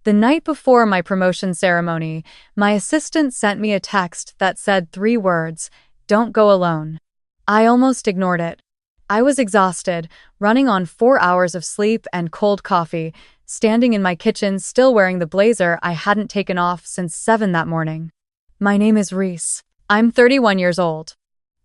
The night before my promotion ceremony, my assistant sent me a text that said 3 words, "Don't go alone." I almost ignored it. I was exhausted, running on 4 hours of sleep and cold coffee, standing in my kitchen still wearing the blazer I hadn't taken off since 7 that morning. My name is Reese. I'm 31 years old.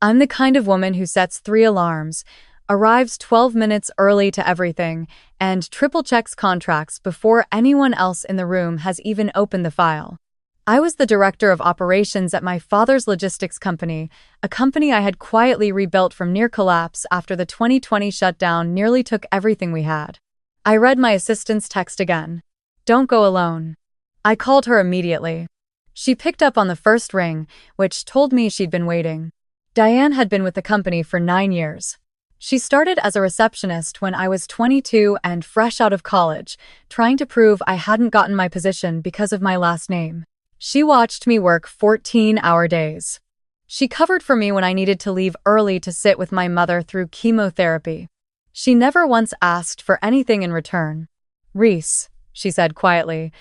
I'm the kind of woman who sets 3 alarms, arrives 12 minutes early to everything, and triple-checks contracts before anyone else in the room has even opened the file. I was the director of operations at my father's logistics company, a company I had quietly rebuilt from near collapse after the 2020 shutdown nearly took everything we had. I read my assistant's text again. "Don't go alone." I called her immediately. She picked up on the first ring, which told me she'd been waiting. Diane had been with the company for 9 years. She started as a receptionist when I was 22 and fresh out of college, trying to prove I hadn't gotten my position because of my last name. She watched me work 14-hour days. She covered for me when I needed to leave early to sit with my mother through chemotherapy. She never once asked for anything in return. "Reese," she said quietly,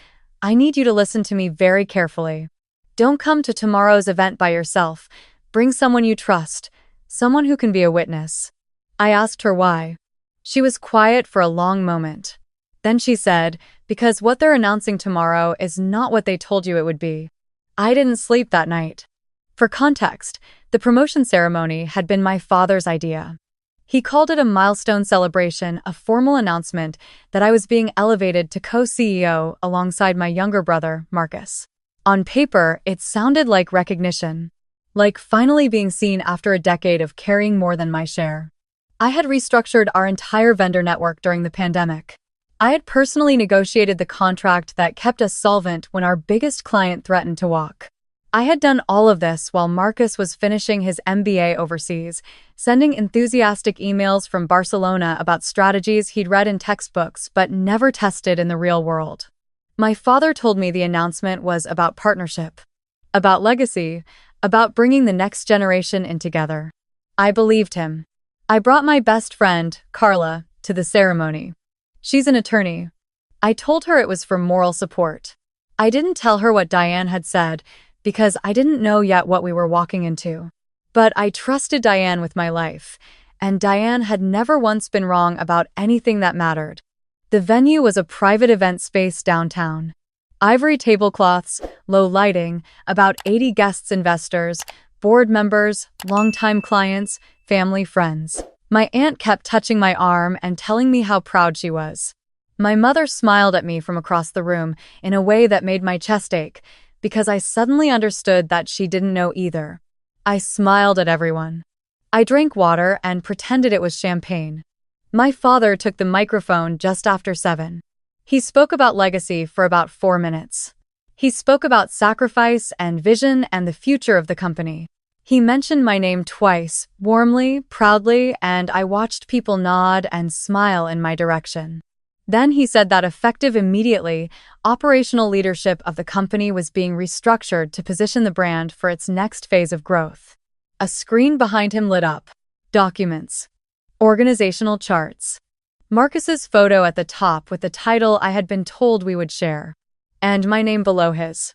"I need you to listen to me very carefully. Don't come to tomorrow's event by yourself. Bring someone you trust, someone who can be a witness." I asked her why. She was quiet for a long moment. Then she said, "Because what they're announcing tomorrow is not what they told you it would be." I didn't sleep that night. For context, the promotion ceremony had been my father's idea. He called it a milestone celebration, a formal announcement that I was being elevated to co-CEO alongside my younger brother, Marcus. On paper, it sounded like recognition, like finally being seen after a decade of carrying more than my share. I had restructured our entire vendor network during the pandemic. I had personally negotiated the contract that kept us solvent when our biggest client threatened to walk. I had done all of this while Marcus was finishing his MBA overseas, sending enthusiastic emails from Barcelona about strategies he'd read in textbooks but never tested in the real world. My father told me the announcement was about partnership, about legacy, about bringing the next generation in together. I believed him. I brought my best friend, Carla, to the ceremony. She's an attorney. I told her it was for moral support. I didn't tell her what Diane had said because I didn't know yet what we were walking into. But I trusted Diane with my life, and Diane had never once been wrong about anything that mattered. The venue was a private event space downtown. Ivory tablecloths, low lighting, about 80 guests, investors, board members, longtime clients, family, friends. My aunt kept touching my arm and telling me how proud she was. My mother smiled at me from across the room in a way that made my chest ache, because I suddenly understood that she didn't know either. I smiled at everyone. I drank water and pretended it was champagne. My father took the microphone just after 7. He spoke about legacy for about 4 minutes. He spoke about sacrifice and vision and the future of the company. He mentioned my name twice, warmly, proudly, and I watched people nod and smile in my direction. Then he said that effective immediately, operational leadership of the company was being restructured to position the brand for its next phase of growth. A screen behind him lit up. Documents. Organizational charts. Marcus's photo at the top with the title I had been told we would share. And my name below his.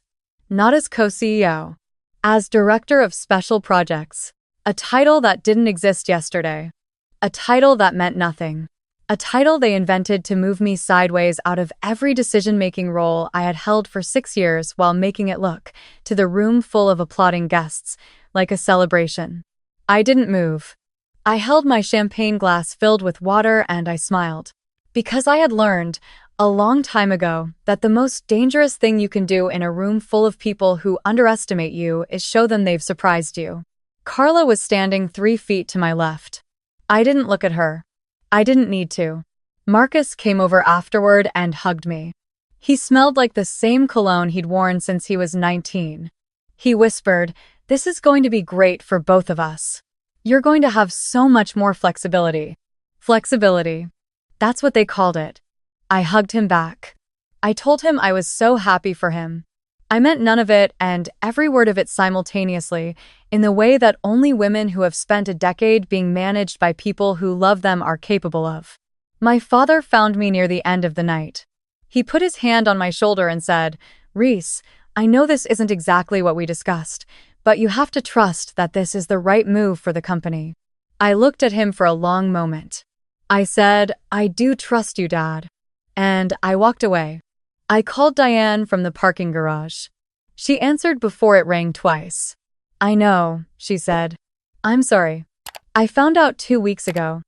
Not as co-CEO. As Director of Special Projects, a title that didn't exist yesterday. A title that meant nothing. A title they invented to move me sideways out of every decision-making role I had held for 6 years while making it look, to the room full of applauding guests, like a celebration. I didn't move. I held my champagne glass filled with water and I smiled. Because I had learned, a long time ago, that the most dangerous thing you can do in a room full of people who underestimate you is show them they've surprised you. Carla was standing 3 feet to my left. I didn't look at her. I didn't need to. Marcus came over afterward and hugged me. He smelled like the same cologne he'd worn since he was 19. He whispered, "This is going to be great for both of us. You're going to have so much more flexibility." Flexibility. That's what they called it. I hugged him back. I told him I was so happy for him. I meant none of it and every word of it simultaneously, in the way that only women who have spent a decade being managed by people who love them are capable of. My father found me near the end of the night. He put his hand on my shoulder and said, "Reese, I know this isn't exactly what we discussed, but you have to trust that this is the right move for the company." I looked at him for a long moment. I said, "I do trust you, Dad." And I walked away. I called Diane from the parking garage. She answered before it rang twice. "I know," she said. "I'm sorry. I found out 2 weeks ago.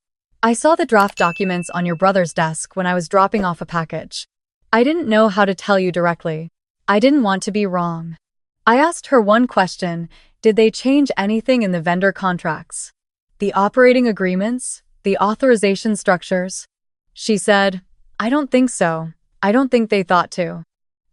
I saw the draft documents on your brother's desk when I was dropping off a package. I didn't know how to tell you directly. I didn't want to be wrong." I asked her one question: did they change anything in the vendor contracts? The operating agreements? The authorization structures? She said, "I don't think so. I don't think they thought to."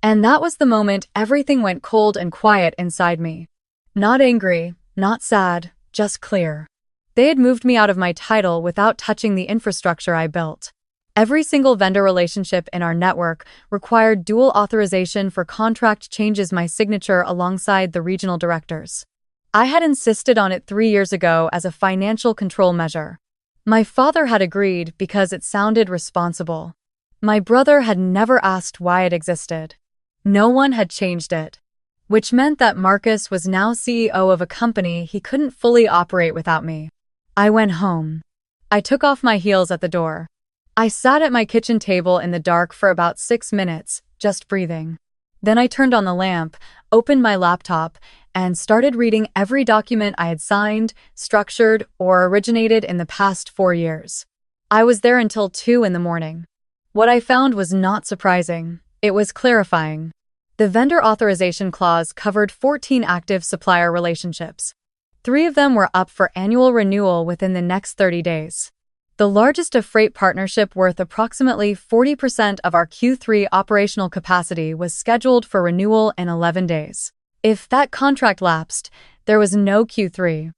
And that was the moment everything went cold and quiet inside me. Not angry, not sad, just clear. They had moved me out of my title without touching the infrastructure I built. Every single vendor relationship in our network required dual authorization for contract changes, my signature alongside the regional directors. I had insisted on it 3 years ago as a financial control measure. My father had agreed because it sounded responsible. My brother had never asked why it existed. No one had changed it. Which meant that Marcus was now CEO of a company he couldn't fully operate without me. I went home. I took off my heels at the door. I sat at my kitchen table in the dark for about 6 minutes, just breathing. Then I turned on the lamp, opened my laptop, and started reading every document I had signed, structured, or originated in the past 4 years. I was there until 2 in the morning. What I found was not surprising. It was clarifying. The vendor authorization clause covered 14 active supplier relationships. 3 of them were up for annual renewal within the next 30 days. The largest, a freight partnership worth approximately 40% of our Q3 operational capacity, was scheduled for renewal in 11 days. If that contract lapsed, there was no Q3.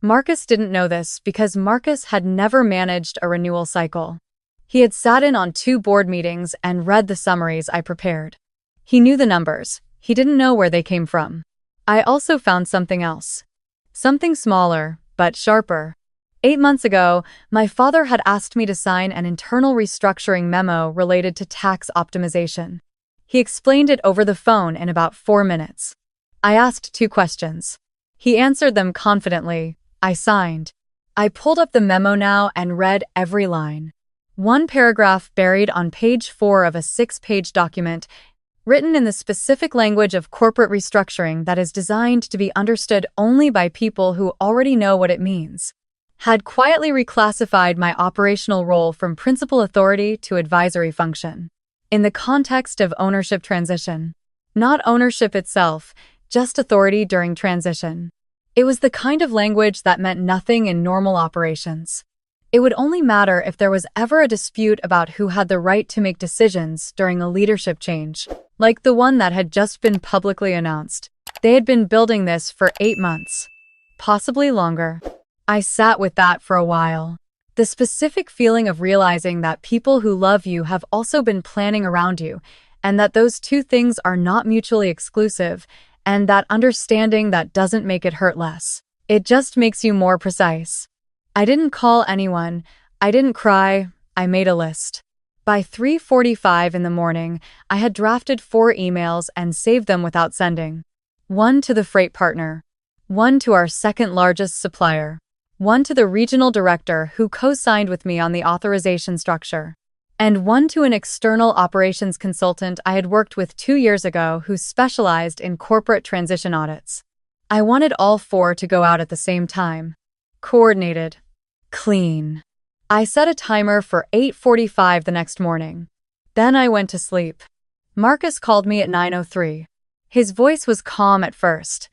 Marcus didn't know this because Marcus had never managed a renewal cycle. He had sat in on 2 board meetings and read the summaries I prepared. He knew the numbers. He didn't know where they came from. I also found something else. Something smaller, but sharper. 8 months ago, my father had asked me to sign an internal restructuring memo related to tax optimization. He explained it over the phone in about 4 minutes. I asked 2 questions. He answered them confidently. I signed. I pulled up the memo now and read every line. One paragraph buried on page 4 of a 6-page document, written in the specific language of corporate restructuring that is designed to be understood only by people who already know what it means, had quietly reclassified my operational role from principal authority to advisory function, in the context of ownership transition. Not ownership itself, just authority during transition. It was the kind of language that meant nothing in normal operations. It would only matter if there was ever a dispute about who had the right to make decisions during a leadership change, like the one that had just been publicly announced. They had been building this for 8 months, possibly longer. I sat with that for a while. The specific feeling of realizing that people who love you have also been planning around you, and that those 2 things are not mutually exclusive, and that understanding that doesn't make it hurt less. It just makes you more precise. I didn't call anyone. I didn't cry. I made a list. By 3:45 in the morning, I had drafted 4 emails and saved them without sending. 1 to the freight partner, 1 to our second largest supplier, 1 to the regional director who co-signed with me on the authorization structure, and 1 to an external operations consultant I had worked with 2 years ago who specialized in corporate transition audits. I wanted all 4 to go out at the same time. Coordinated. Clean. I set a timer for 8:45 the next morning. Then I went to sleep. Marcus called me at 9:03. His voice was calm at first,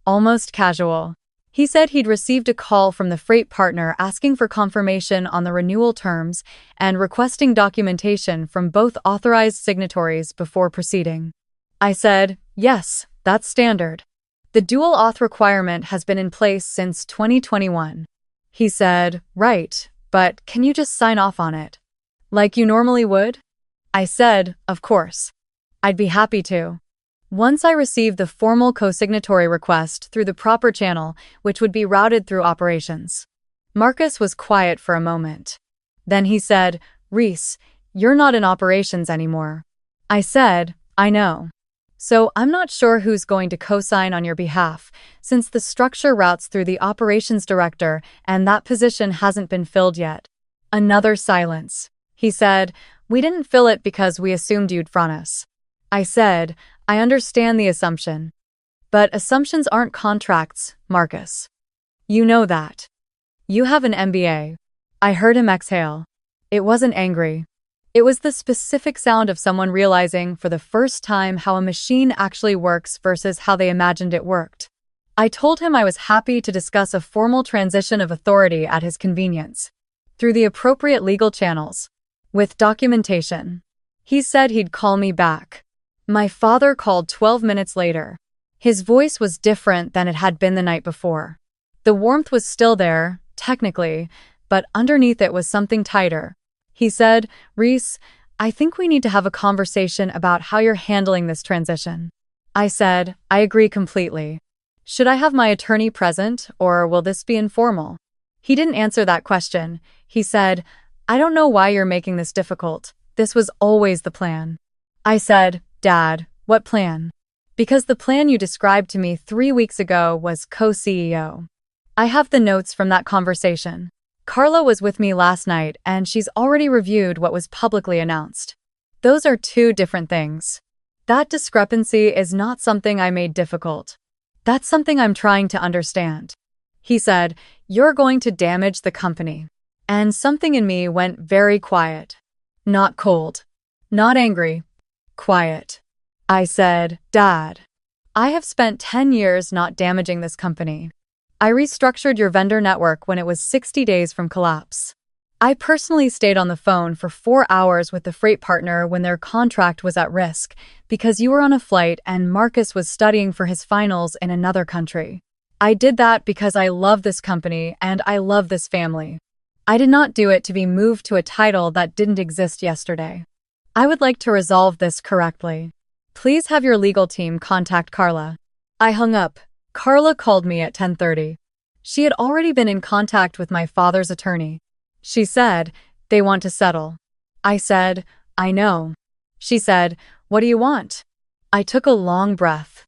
almost casual. He said he'd received a call from the freight partner asking for confirmation on the renewal terms and requesting documentation from both authorized signatories before proceeding. I said, "Yes, that's standard. The dual auth requirement has been in place since 2021. He said, "Right, but can you just sign off on it? Like you normally would?" I said, "Of course. I'd be happy to." Once I received the formal co-signatory request through the proper channel, which would be routed through operations. Marcus was quiet for a moment. Then he said, "Reese, you're not in operations anymore." I said, I know. So I'm not sure who's going to co-sign on your behalf, since the structure routes through the operations director and that position hasn't been filled yet. Another silence. He said, we didn't fill it because we assumed you'd front us. I said, I understand the assumption. But assumptions aren't contracts, Marcus. You know that. You have an MBA. I heard him exhale. It wasn't angry. It was the specific sound of someone realizing for the first time how a machine actually works versus how they imagined it worked. I told him I was happy to discuss a formal transition of authority at his convenience, through the appropriate legal channels, with documentation. He said he'd call me back. My father called 12 minutes later. His voice was different than it had been the night before. The warmth was still there, technically, but underneath it was something tighter. He said, Reese, I think we need to have a conversation about how you're handling this transition. I said, I agree completely. Should I have my attorney present, or will this be informal? He didn't answer that question. He said, I don't know why you're making this difficult. This was always the plan. I said, Dad, what plan? Because the plan you described to me 3 weeks ago was co-CEO. I have the notes from that conversation. Carla was with me last night, and she's already reviewed what was publicly announced. Those are two different things. That discrepancy is not something I made difficult. That's something I'm trying to understand. He said, you're going to damage the company. And something in me went very quiet. Not cold. Not angry. Quiet. I said, Dad, I have spent 10 years not damaging this company. I restructured your vendor network when it was 60 days from collapse. I personally stayed on the phone for 4 hours with the freight partner when their contract was at risk because you were on a flight and Marcus was studying for his finals in another country. I did that because I love this company and I love this family. I did not do it to be moved to a title that didn't exist yesterday. I would like to resolve this correctly. Please have your legal team contact Carla. I hung up. Carla called me at 10:30. She had already been in contact with my father's attorney. She said, they want to settle. I said, I know. She said, what do you want? I took a long breath.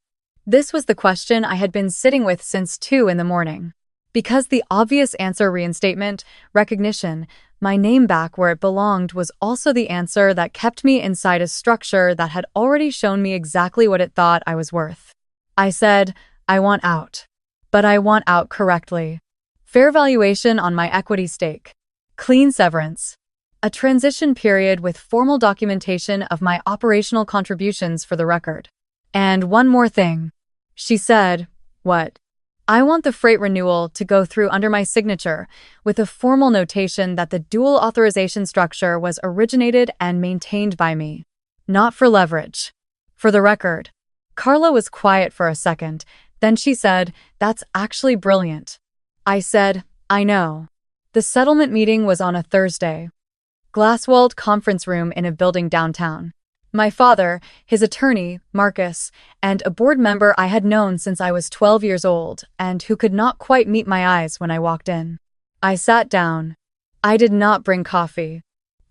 This was the question I had been sitting with since 2 in the morning. Because the obvious answer, reinstatement, recognition, my name back where it belonged, was also the answer that kept me inside a structure that had already shown me exactly what it thought I was worth. I said, I want out. But I want out correctly. Fair valuation on my equity stake. Clean severance. A transition period with formal documentation of my operational contributions for the record. And one more thing. She said, what? I want the freight renewal to go through under my signature, with a formal notation that the dual authorization structure was originated and maintained by me. Not for leverage. For the record. Carla was quiet for a second. Then she said, that's actually brilliant. I said, I know. The settlement meeting was on a Thursday. Glass-walled conference room in a building downtown. My father, his attorney, Marcus, and a board member I had known since I was 12 years old and who could not quite meet my eyes when I walked in. I sat down. I did not bring coffee.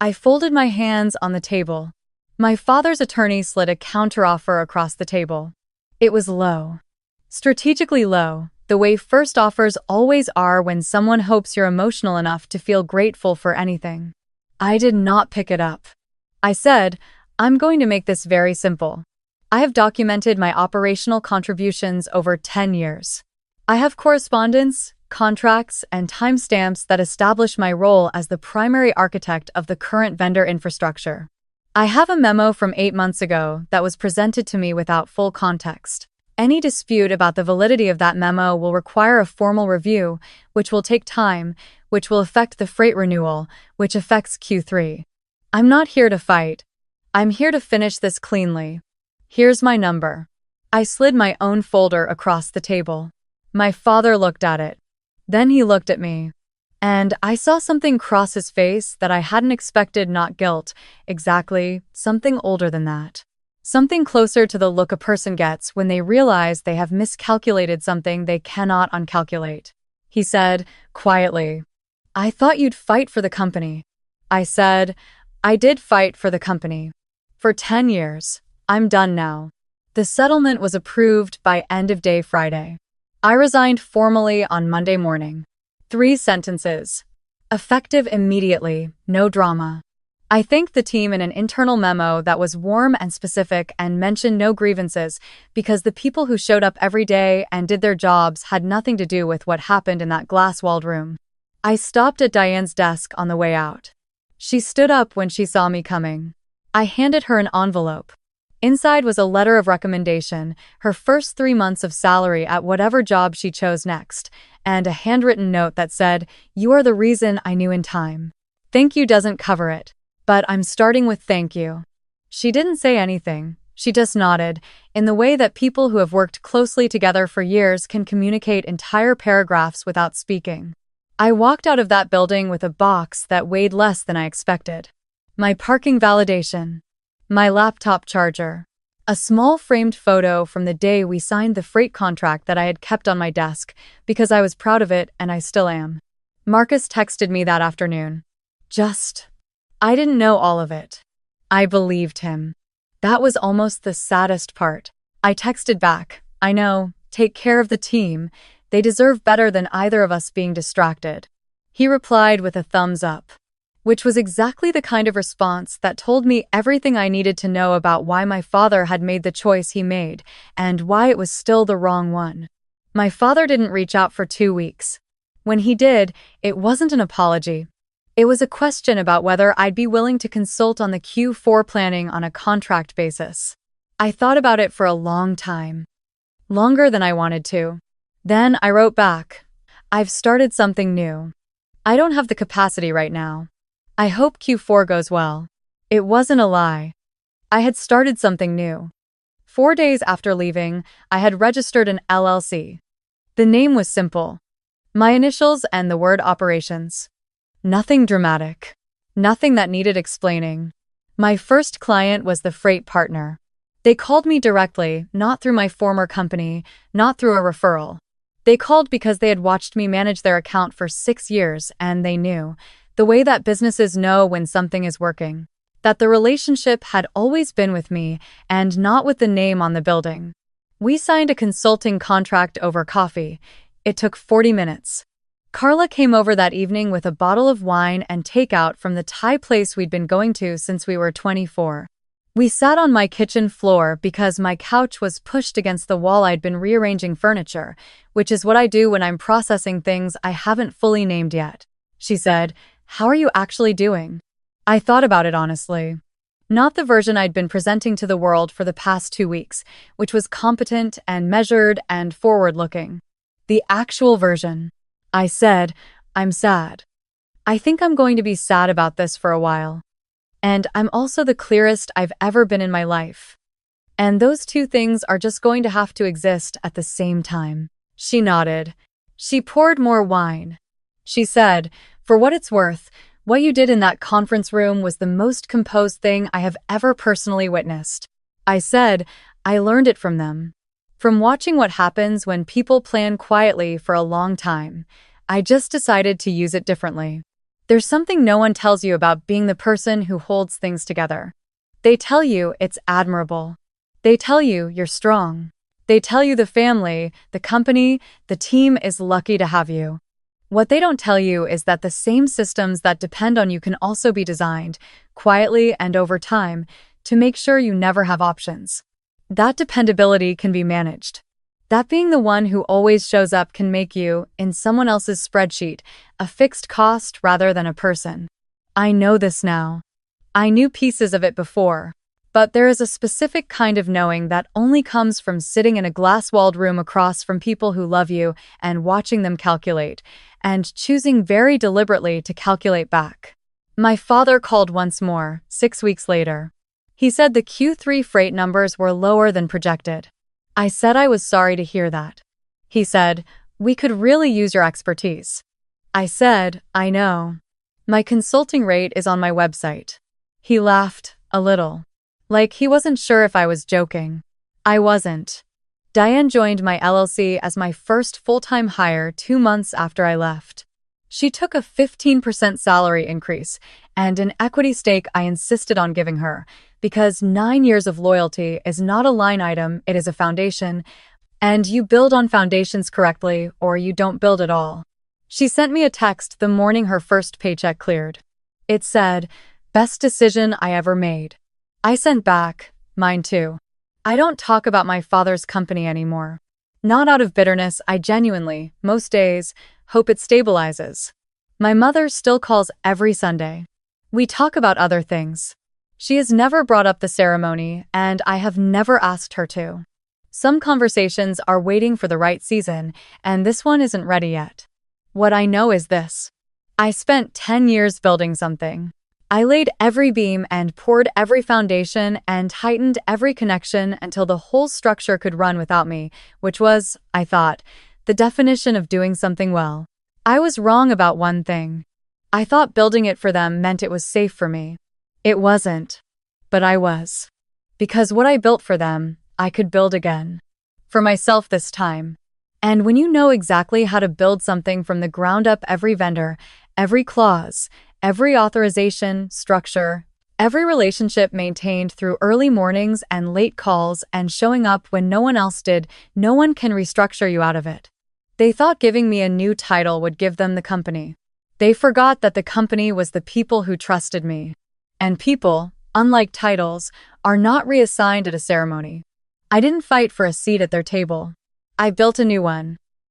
I folded my hands on the table. My father's attorney slid a counteroffer across the table. It was low. Strategically low, the way first offers always are when someone hopes you're emotional enough to feel grateful for anything. I did not pick it up. I said, I'm going to make this very simple. I have documented my operational contributions over 10 years. I have correspondence, contracts, and timestamps that establish my role as the primary architect of the current vendor infrastructure. I have a memo from 8 months ago that was presented to me without full context. Any dispute about the validity of that memo will require a formal review, which will take time, which will affect the freight renewal, which affects Q3. I'm not here to fight. I'm here to finish this cleanly. Here's my number. I slid my own folder across the table. My father looked at it. Then he looked at me. And I saw something cross his face that I hadn't expected. Not guilt, exactly, something older than that. Something closer to the look a person gets when they realize they have miscalculated something they cannot uncalculate. He said, quietly, I thought you'd fight for the company. I said, I did fight for the company. For 10 years. I'm done now. The settlement was approved by end of day Friday. I resigned formally on Monday morning. 3 sentences. Effective immediately, no drama. I thanked the team in an internal memo that was warm and specific and mentioned no grievances because the people who showed up every day and did their jobs had nothing to do with what happened in that glass-walled room. I stopped at Diane's desk on the way out. She stood up when she saw me coming. I handed her an envelope. Inside was a letter of recommendation, her first 3 months of salary at whatever job she chose next, and a handwritten note that said, "You are the reason I knew in time. Thank you doesn't cover it, but I'm starting with thank you." She didn't say anything. She just nodded, in the way that people who have worked closely together for years can communicate entire paragraphs without speaking. I walked out of that building with a box that weighed less than I expected. My parking validation. My laptop charger. A small framed photo from the day we signed the freight contract that I had kept on my desk because I was proud of it and I still am. Marcus texted me that afternoon. I didn't know all of it. I believed him. That was almost the saddest part. I texted back, "I know, take care of the team. They deserve better than either of us being distracted." He replied with a thumbs up, which was exactly the kind of response that told me everything I needed to know about why my father had made the choice he made and why it was still the wrong one. My father didn't reach out for 2 weeks. When he did, it wasn't an apology. It was a question about whether I'd be willing to consult on the Q4 planning on a contract basis. I thought about it for a long time. Longer than I wanted to. Then I wrote back, "I've started something new. I don't have the capacity right now. I hope Q4 goes well." It wasn't a lie. I had started something new. 4 days after leaving, I had registered an LLC. The name was simple. My initials and the word operations. Nothing dramatic. Nothing that needed explaining. My first client was the freight partner. They called me directly, not through my former company, not through a referral. They called because they had watched me manage their account for 6 years and they knew, the way that businesses know when something is working, that the relationship had always been with me and not with the name on the building. We signed a consulting contract over coffee. It took 40 minutes. Carla came over that evening with a bottle of wine and takeout from the Thai place we'd been going to since we were 24. We sat on my kitchen floor because my couch was pushed against the wall. I'd been rearranging furniture, which is what I do when I'm processing things I haven't fully named yet. She said, "How are you actually doing?" I thought about it honestly. Not the version I'd been presenting to the world for the past 2 weeks, which was competent and measured and forward-looking. The actual version. I said, "I'm sad. I think I'm going to be sad about this for a while. And I'm also the clearest I've ever been in my life. And those 2 things are just going to have to exist at the same time." She nodded. She poured more wine. She said, "For what it's worth, what you did in that conference room was the most composed thing I have ever personally witnessed." I said, "I learned it from them. From watching what happens when people plan quietly for a long time. I just decided to use it differently. There's something no one tells you about being the person who holds things together. They tell you it's admirable. They tell you you're strong. They tell you the family, the company, the team is lucky to have you. What they don't tell you is that the same systems that depend on you can also be designed, quietly and over time, to make sure you never have options. That dependability can be managed. That being the one who always shows up can make you, in someone else's spreadsheet, a fixed cost rather than a person. I know this now. I knew pieces of it before. But there is a specific kind of knowing that only comes from sitting in a glass-walled room across from people who love you and watching them calculate, and choosing very deliberately to calculate back. My father called once more, 6 weeks later. He said the Q3 freight numbers were lower than projected. I said I was sorry to hear that. He said, "We could really use your expertise." I said, "I know. My consulting rate is on my website." He laughed, a little. Like he wasn't sure if I was joking. I wasn't. Diane joined my LLC as my first full-time hire 2 months after I left. She took a 15% salary increase and an equity stake I insisted on giving her, because 9 years of loyalty is not a line item, it is a foundation, and you build on foundations correctly or you don't build at all. She sent me a text the morning her first paycheck cleared. It said, "Best decision I ever made." I sent back, "Mine too." I don't talk about my father's company anymore. Not out of bitterness, I genuinely, most days, hope it stabilizes. My mother still calls every Sunday. We talk about other things. She has never brought up the ceremony, and I have never asked her to. Some conversations are waiting for the right season, and this one isn't ready yet. What I know is this. I spent 10 years building something. I laid every beam and poured every foundation and tightened every connection until the whole structure could run without me, which was, I thought, the definition of doing something well. I was wrong about one thing. I thought building it for them meant it was safe for me. It wasn't. But I was. Because what I built for them, I could build again. For myself this time. And when you know exactly how to build something from the ground up, every vendor, every clause, every authorization, structure, every relationship maintained through early mornings and late calls and showing up when no one else did, no one can restructure you out of it. They thought giving me a new title would give them the company. They forgot that the company was the people who trusted me. And people, unlike titles, are not reassigned at a ceremony. I didn't fight for a seat at their table. I built a new one.